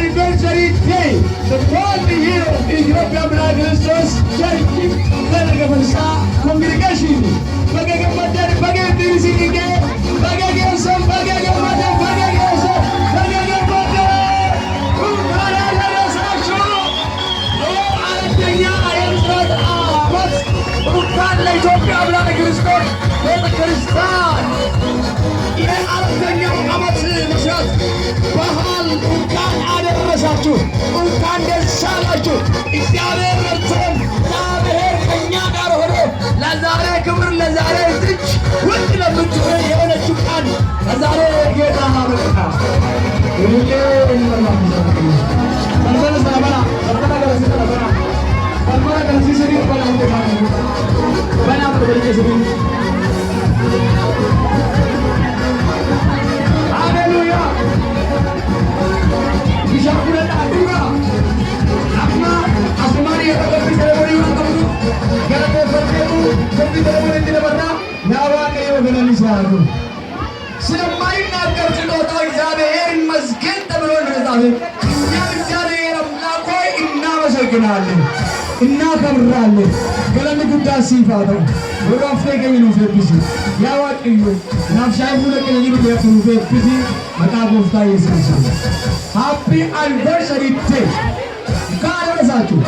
anniversary day, the 4th year of Ethiopian Black Sisters Church Pentecost congregation. Bagaimana diri sini ke? Bagaimana son? Bagaimana? Bukan ada sahaja. Oh, alatnya ayam surat amat. Bukan Ethiopia Black Sisters Pentecost. Ini alatnya amat mesrat. Bahal bukan ada rasaku. Bukan desalahu. Istiadat racun. Lahir kenya karohro. Lazare kemur lazare trik. Wajib mencuci yang cukan. Lazare kita hamilkan. Ini Allah. Kalau sahabat, kalau kita sini sahabat. Kalau kita sini pada untuk mana? Banyak berbeda sini. Haleluya. Bisa pulang juga. Apa asmani yang terjadi seremoni waktu itu? Kalau terjadi seperti seremoni tidak pernah. Nyawa kayu dengan Islam. ስለማይናገር ችሎታ እግዚአብሔርን መስገን ተብሎ እንደተጻፈ እኛም እግዚአብሔር አምላክ ሆይ እናመሰግናለን፣ እናከብራለን። ገለኒ ጉዳ ሲፋተው ወራፍቴ ገሚኑ ፈብሲ ያዋቂዩ ናፍሻይ ሙለከኝ ይሉ የፍኑ ፈብሲ መቃቦፍታ ኢየሱስ ሃፒ አኒቨርሰሪ ዴይ ካረሳችሁ